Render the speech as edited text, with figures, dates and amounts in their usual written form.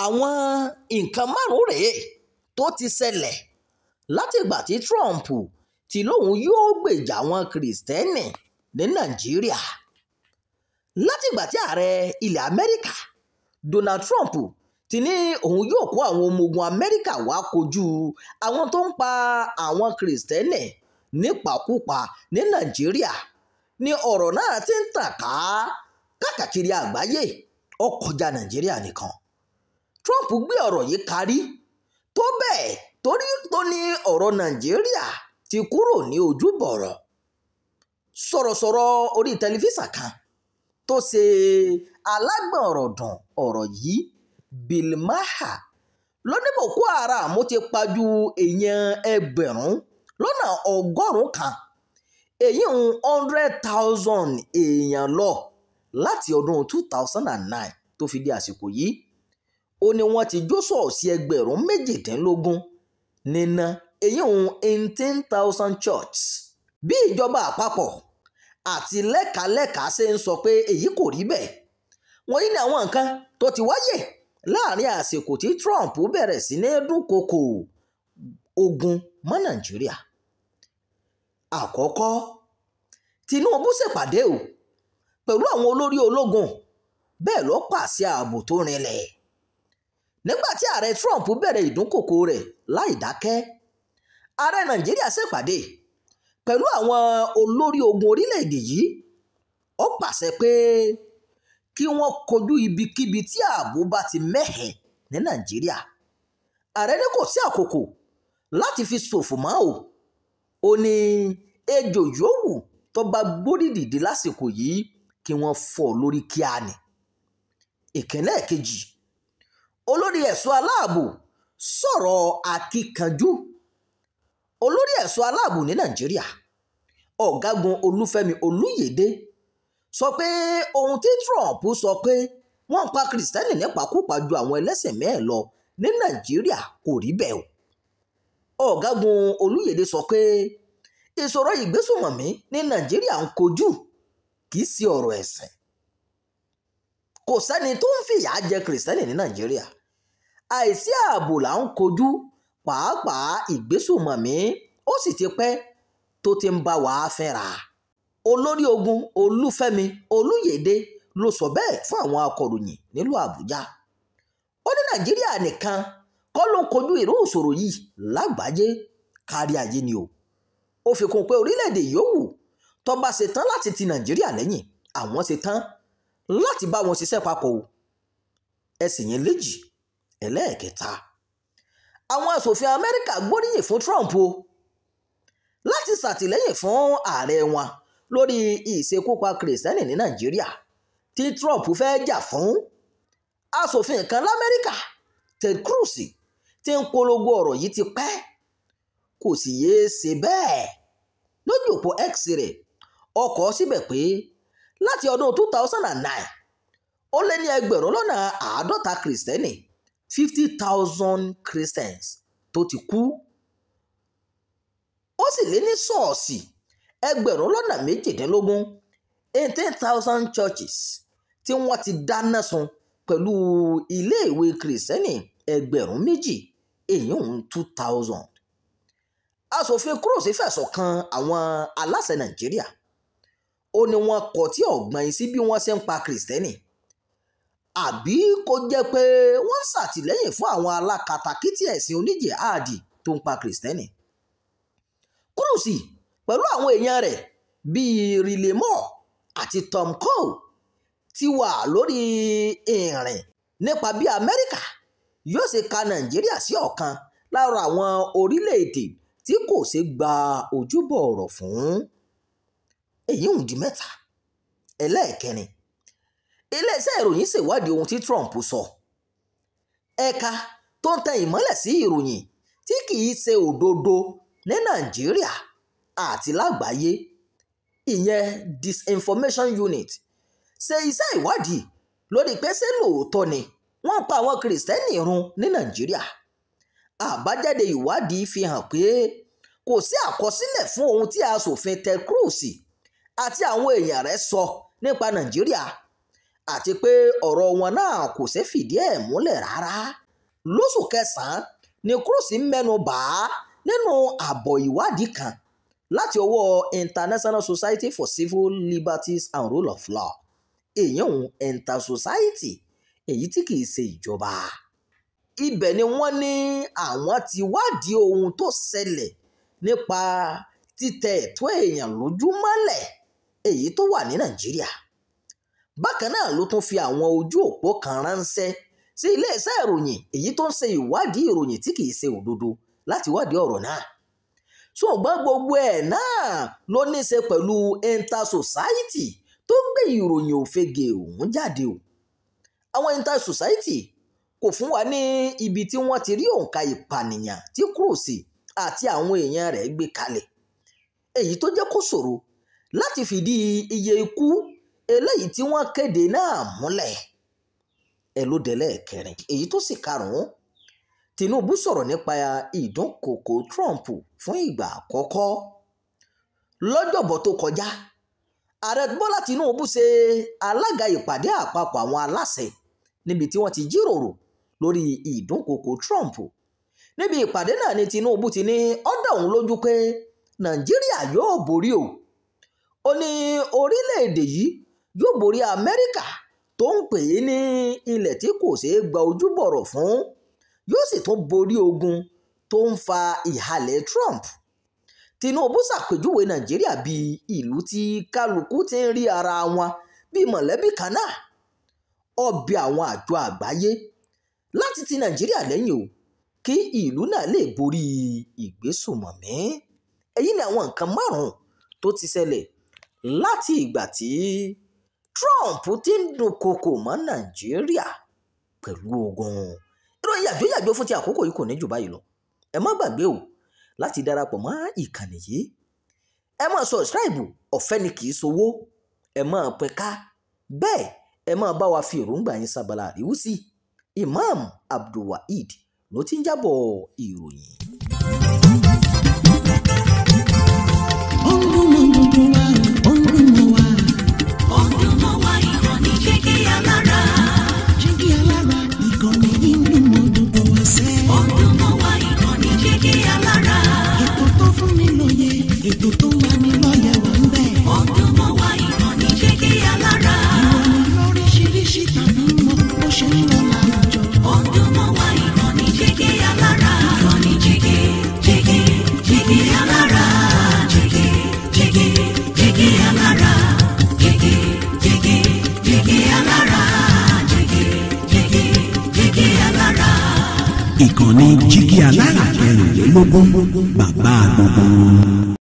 àwọn nǹkan márùn-ún rèé tó ti ṣẹlẹ̀ látìgbà tí Trump ti lóun yóò gbèjà àwọn kìrìsìtẹ́nì ní Nàìjíríà. Látìgbà tí ààrẹ ilẹ̀ Amẹ́ríkà Donald Trump ti ní òun yóò kó àwọn ọmọ ogun Amẹ́ríkà wá kojú àwọn tó ń pa àwọn kìrìsìtẹ́nì nípakúpa ní Nàìjíríà ni ọ̀rọ̀ náà ti ń tàn káàkiri àgbáyé ó kọjá Nàìjíríà nìkan. Trump gbé ọ̀rọ̀ yìí karí tó bẹ́ẹ̀ torí tó ní ọ̀rọ̀ Nàìjíríà ti kúrò ní ojúbọ̀rọ̀. Sọ̀rọ̀sọ̀rọ̀ orí tẹlifíṣàn kan tó ṣe alágbọ̀nrọ̀dùn ọ̀rọ̀ yìí Bill Maher ló ní Boko Haram ti pa ju èèyàn 1,100,000 kan èyí 100,000 èèyàn lọ láti ọdún 2009 tó fi di àsìkò yìí. Ó ní wọ́n ti jó ṣọ́ọ̀ṣì 18,000 níná èyí 18,000 church. Bí ìjọba àpapọ̀ àti lẹ́kàlẹ́kà ṣe ń sọ pé èyí kò rí bẹ́ẹ̀, wọ̀nyí ni àwọn nǹkan tó ti wáyé láàrin àsìkò tí Trump bẹ̀rẹ̀ sí ní dúnkokò ogun mọ́ Nàìjíríà. Àkọ́kọ́, Tinubu ṣèpàdé pẹ̀lú àwọn olórí ológun bẹ́ẹ̀ ló pàṣẹ ààbò tó rinlẹ̀. Nígbà tí ààrẹ Trump bẹ̀rẹ̀ ìdúnkokò rẹ̀ láì dákẹ́, ààrẹ Nàìjíríà ṣèpàdé pẹ̀lú àwọn olórí ogun orílẹ̀-èdè yìí. Ó pàṣẹ pé kí wọ́n kojú ibikíbi tí ààbò bá ti mẹ́hẹ̀ ní Nàìjíríà. Ààrẹ ní kò sí àkókò láti fi ṣòfò mọ́ ó ní ejò yòówù tó bá gbórí dìde lásìkò yìí kí wọ́n fọ́ lórí kíá ni. Ìkínlẹ̀ kejì, olórí ẹ̀ṣọ́ aláàbò sọ̀rọ̀ akíkanjú. Olórí ẹ̀ṣọ́ aláàbò ní Nàìjíríà ọ̀gágun Olúfẹ́mi Olúyèdé sọ pé ohun tí Trump sọ pé wọ́n ń pa kìrìsìtẹ́nì nípakúpa ju àwọn ẹlẹ́sìn mẹ́ẹ̀ lọ ní Nàìjíríà kò rí bẹ́ẹ̀ ọ̀gágun Olúyèdé sọ pé ìṣòro ìgbésùnmọ̀mí ní Nàìjíríà ń kojú kì í sí ọ̀rọ̀ ẹ̀sìn. Kò sẹ́ni tó ń fìyà jẹ kìrìsìtẹ́nì ní Nàìjíríà. Àìsí ààbò là ń kojú, pàápàá ìgbésùnmọ̀mí ó sì ti pẹ́ tó ti ń bá wa fínra. Olórí ogun Olúfẹ́mi Olúyèdé ló sọ bẹ́ẹ̀ fún àwọn akọ̀ròyìn nílùú Àbújá. Ó ní Nàìjíríà nìkan kọ́ ló ń kojú irú ìṣòro yìí lágbàáyé, kárí ayé ni Ó fi kún pé orílẹ̀-èdè yòówù tó bá ṣe tán láti ti Nàìjíríà lẹ́yìn, àwọn ṣe tán láti bá wọn ṣiṣẹ́ papọ̀ ẹ̀sìn yẹn léjì. Ẹlẹ́ẹ̀kẹta, àwọn aṣòfin Amẹ́ríkà gbóríyìn fún Trump láti ṣàtìlẹ́yìn fún ààrẹ wọn lórí ìṣekúpa kìrìsìtẹ́nì ní Nàìjíríà tí Trump fẹ́ jà fún. Aṣòfin kan l'Amẹ́ríkà Ted Cruz ti ń polongo ọ̀rọ̀ yìí ti pẹ́, kò sì yéé ṣe bẹ́ẹ̀. Lójú òpó X rẹ̀ ó kọ síbẹ̀ pé láti ọdún 2009 ó lé ní 50,000 kìrìsìtẹ́nì 50,000 Christians tó ti kú. Ó sì lé ní ṣọ́ọ̀ṣì 18,000 18,000 churches tí wọ́n ti dáná sun pẹ̀lú iléèwé kìrìsìtẹ́nì 2,000 2,000. Aṣòfin Cruz fẹ̀sùn kan àwọn aláṣẹ Nàìjíríà. Ó ní wọ́n kọ̀ tí ọ̀gbọ́n sí bí wọ́n ṣe ń pa kìrìsìtẹ́nì, àbí kó jẹ́ pé wọ́n ṣàtìlẹ́yìn fún àwọn alákatakítí ẹ̀sìn oníjìhádì tó ń pa kìrìsìtẹ́nì. Cruz pẹ̀lú àwọn èèyàn rẹ̀ bíi Riley Moore àti Tom Cole ti wà lórí ìrìn nípa bí Amẹ́ríkà yóò ṣe ka Nàìjíríà sí ọ̀kan lára àwọn orílẹ̀-èdè tí kò ṣe gba ojúbọ ọ̀rọ̀ fún. Èyí ń di mẹ́ta. Ẹlẹ́ẹ̀kẹrin, iléeṣẹ́ ìròyìn ṣèwádìí ohun tí Trump sọ. Ẹ̀ka tó ń tẹ ìmọ́lẹ̀ sí ìròyìn tí kì í ṣe òdodo ní Nàìjíríà àti lágbàáyé, ìyẹn Disinformation Unit, ṣe iṣẹ́ ìwádìí lórí pé ṣé lóòótọ́ ni wọ́n pa àwọn kìrìsìtẹ́nì run ní Nàìjíríà. Àbájáde ìwádìí fi hàn pé kò sí àkọsílẹ̀ fún ohun tí aṣòfin Ted Cruz àti àwọn èèyàn rẹ̀ sọ nípa Nàìjíríà àti pé ọ̀rọ̀ wọn náà kò ṣe fìdí ẹ̀ múlẹ̀ rárá. Lóṣù kẹsàn-án ni Cruz mẹ́nu bà á nínú àbọ̀ ìwádìí kan láti ọwọ́ International Society for Civil Liberties and Rule of Law, èèyàn Inter-Society, èyí tí kìí ṣe ìjọba. Ibẹ̀ ni wọ́n ní àwọn ti wádìí ohun tó ṣẹlẹ̀ nípa títẹ ẹ̀tọ́ èèyàn lójú mọ́lẹ̀ èyí tó wà ní Nàìjíríà. Bákan náà ló tún fi àwọn ojú òpó kan ránṣẹ́ sí iléeṣẹ́ ìròyìn èyí tó ń ṣe ìwádìí ìròyìn tí kìí ṣe òdodo láti wádìí ọ̀rọ̀ náà. Ṣùgbọ́n gbogbo ẹ̀ náà ló ní í ṣe pẹ̀lú Inter-Society tó gbé ìròyìn òfegè ọ̀hún jáde o. Àwọn Inter-Society kò fún wa ní ibi tí wọ́n ti rí òǹkà ìpànìyàn tí Cruz àti àwọn èèyàn rẹ̀ gbé kalẹ̀, èyí tó jẹ́ kó ṣòro láti fìdí iye ikú eléyìí tí wọ́n kéde náà múlẹ̀. Ẹlòdẹ̀lẹ̀ kẹrin èyí tó sì karùn-ún, Tinubu sọ̀rọ̀ nípa ìdúnkokò Trump fún ìgbà àkọ́kọ́. Lọ́jọ́bọ̀ tó kọjá, Ààrẹ Bọ́lá Tinubu ṣe alága ìpàdé àpapọ̀ àwọn aláṣẹ níbi tí wọ́n ti jíròrò lórí ìdúnkokò Trump. Níbi ìpàdé náà ni Tinubu ti ní ó dá òun lójú pé Nàìjíríà yóò borí o. Ó ní orílẹ̀-èdè yìí yóò borí Amẹ́ríkà tó ń pè é ní ilẹ̀ tí kò ṣeé gba ojúbọ̀rọ̀ fún, yóò sì tún borí ogun tó ń fa ìhalẹ̀ Trump. Tinubu ṣàpèjúwe Nàìjíríà bí ìlú tí kálukú ti ń rí ara wọn bí mọ̀lẹ́bí kan náà. Ó bi àwọn àjọ àgbáyé láti ti Nàìjíríà lẹ́yìn o kí ìlú náà lè borí ìgbésùmọ̀mí. Èyí ni àwọn nǹkan márùn-ún tó ti ṣẹlẹ̀ láti ìgbà tí Trump ti ń dúnkokò mọ́ Nàìjíríà pẹ̀lú ogun. Ìròyìn yàjóyàjó fún ti àkókò yìí kò ní jù báyìí lọ. Ẹ má gbàgbé o láti darapọ̀ mọ́ ìkànnì yìí. Ẹ máa subscribe, ọ̀fẹ́ ni kì í ṣowó. Ẹ máa pẹ̀ka, bẹ́ẹ̀ ẹ máa bá wa fi èròǹgbà yín sábàlá àríwú sí. Imam Abdulwaheed ló ti ń jábọ̀ ìròyìn. Ètò tó wà ní lọ́yẹ̀ wà ń bẹ̀. Ọdún mọ́ wá ìkànnì Jígí Alára. Ìròyìn lóríṣiríṣi tàbí mọ́ bó ṣe ń lọ láwùjọ. Ọdún mọ́ wá ìkànnì Jígí Alára. Ìkànnì Jígí Alára. Jígí Alára. Jígí Alára. Jígí Alára. Ìkànnì Jígí Alára 24 bàbá gbogbo.